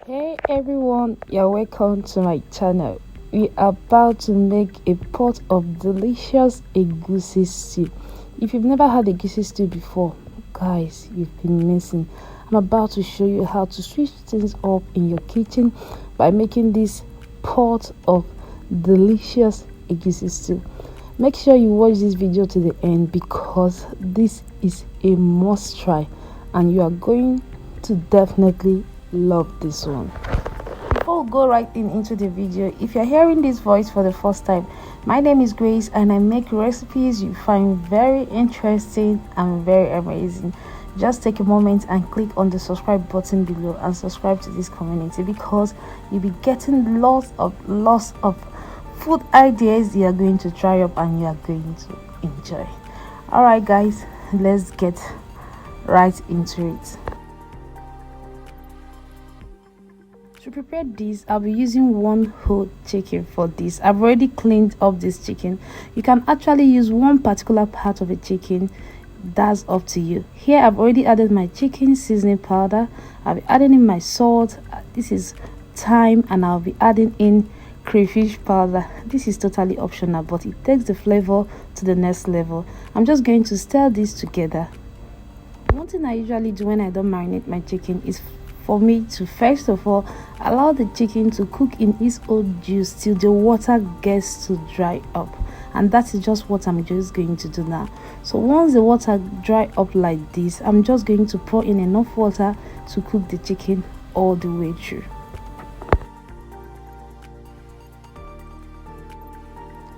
Hey everyone, you're welcome to my channel. We are about to make a pot of delicious egusi stew. If you've never had egusi stew before, guys, you've been missing. I'm about to show you how to switch things up in your kitchen by making this pot of delicious egusi stew. Make sure you watch this video to the end because this is a must try and you are going to definitely love this one. Before we go right into the video, if you're hearing this voice for the first time, my name is Grace and I make recipes you find very interesting and very amazing. Just take a moment and click on the subscribe button below and subscribe to this community because you'll be getting lots of food ideas you are going to try up and you are going to enjoy. All right guys, let's get right into it. To prepare this, I'll be using one whole chicken for this. I've already cleaned up this chicken. You can actually use one particular part of a chicken. That's up to you. Here I've already added my chicken seasoning powder. I'll be adding in my salt. This is thyme, and I'll be adding in crayfish powder. This is totally optional, but it takes the flavor to the next level. I'm just going to stir this together. One thing I usually do when I don't marinate my chicken is for me to first of all allow the chicken to cook in its own juice till the water gets to dry up, and that is just what I'm just going to do now. So once the water dry up like this, I'm just going to pour in enough water to cook the chicken all the way through.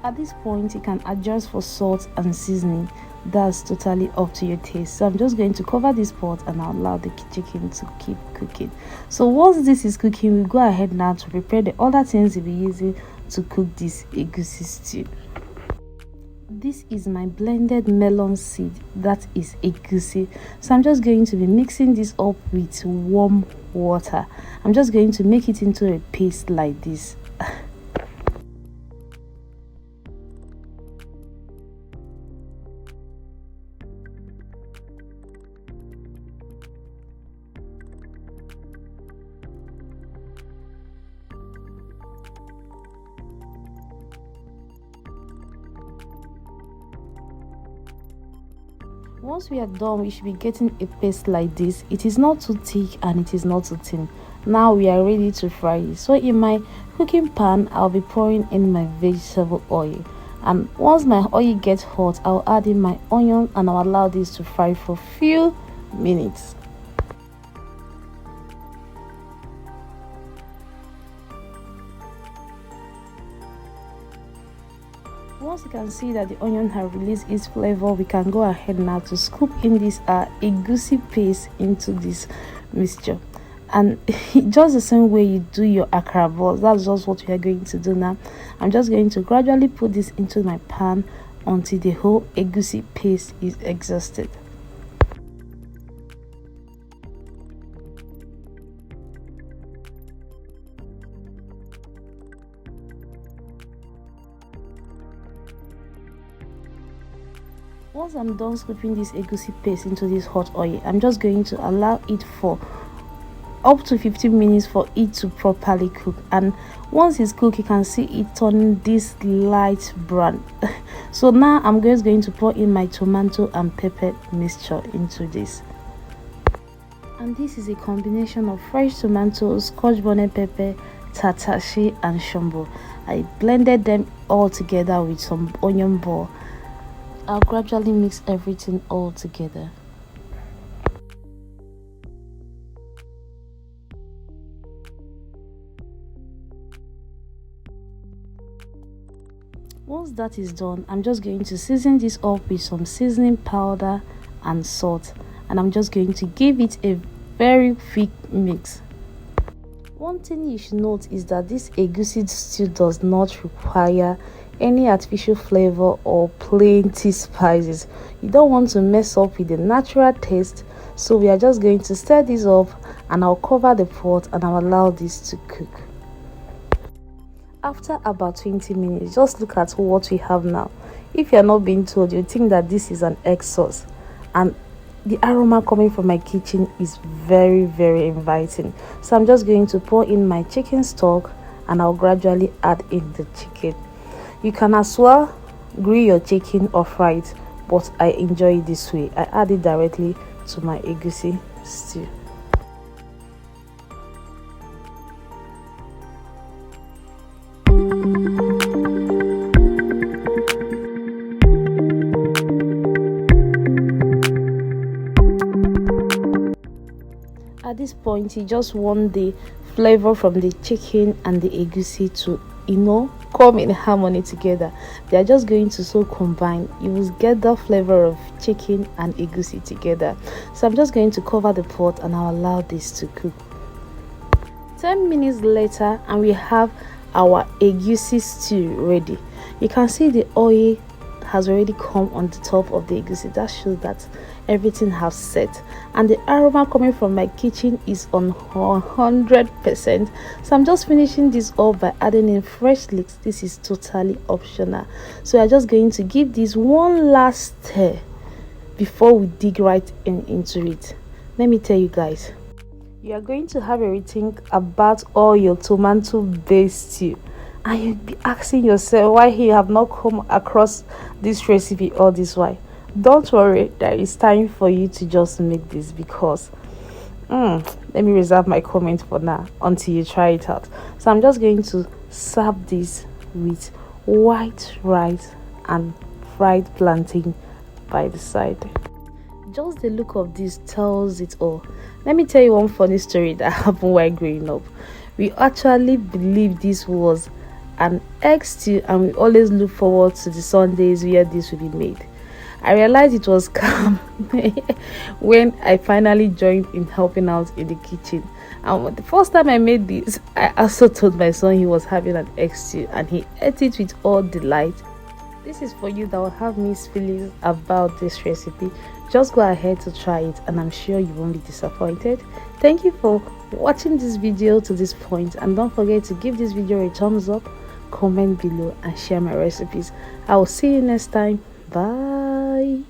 At this point, you can adjust for salt and seasoning. That's totally up to your taste. So I'm just going to cover this pot and I'll allow the chicken to keep cooking. So once this is cooking, we go ahead now to prepare the other things we'll be using to cook this egusi stew. This is my blended melon seed, that is egusi. So I'm just going to be mixing this up with warm water. I'm just going to make it into a paste like this. Once we are done, we should be getting a paste like this. It is not too thick and it is not too thin. Now we are ready to fry it. So in my cooking pan, I'll be pouring in my vegetable oil, and once my oil gets hot, I'll add in my onion and I'll allow this to fry for a few minutes. Once you can see that the onion has released its flavor, we can go ahead now to scoop in this egusi paste into this mixture. And just the same way you do your akara balls, that's just what we are going to do now. I'm just going to gradually put this into my pan until the whole egusi paste is exhausted. Once I'm done scooping this egusi paste into this hot oil, I'm just going to allow it for up to 15 minutes for it to properly cook. And once it's cooked, you can see it turning this light brown. So now I'm just going to pour in my tomato and pepper mixture into this. And this is a combination of fresh tomatoes, scotch bonnet pepper, tatashi and shombo. I blended them all together with some onion ball. I'll gradually mix everything all together. Once that is done, I'm just going to season this up with some seasoning powder and salt, and I'm just going to give it a very thick mix. One thing you should note is that this egusi stew does not require any artificial flavor or plenty spices. You don't want to mess up with the natural taste, so we are just going to stir this up and I'll cover the pot and I'll allow this to cook. After about 20 minutes, just look at what we have now. If you're not being told, you think that this is an egg sauce, and the aroma coming from my kitchen is very, very inviting. So I'm just going to pour in my chicken stock, and I'll gradually add in the chicken. You can as well grill your chicken or fry it, but I enjoy it this way. I add it directly to my egusi stew. At this point, you just want the flavor from the chicken and the egusi to, come in harmony together. They are just going to so combine. You will get the flavor of chicken and egusi together. So I'm just going to cover the pot and I'll allow this to cook. 10 minutes later, and we have our egusi stew ready. You can see the oil has already come on the top of the egusi. That shows that everything has set, and the aroma coming from my kitchen is on 100%. So I'm just finishing this up by adding in fresh leeks. This is totally optional, so I'm just going to give this one last stir before we dig right into it. Let me tell you guys, you are going to have a rethink about all your tomato based stew, and you'll be asking yourself why you have not come across this recipe all this while. Don't worry, there is time for you to just make this, because let me reserve my comment for now until you try it out. So I'm just going to serve this with white rice and fried plantain by the side. Just the look of this tells it all. Let me tell you one funny story that happened while growing up. We actually believed this was an egg stew, and we always look forward to the Sundays where this will be made. I realized it was calm when I finally joined in helping out in the kitchen. And the first time I made this, I also told my son he was having an egg stew, and he ate it with all delight. This is for you that will have mixed feelings about this recipe. Just go ahead to try it, and I'm sure you won't be disappointed. Thank you for watching this video to this point, and don't forget to give this video a thumbs up, comment below, and share my recipes. I will see you next time. Bye.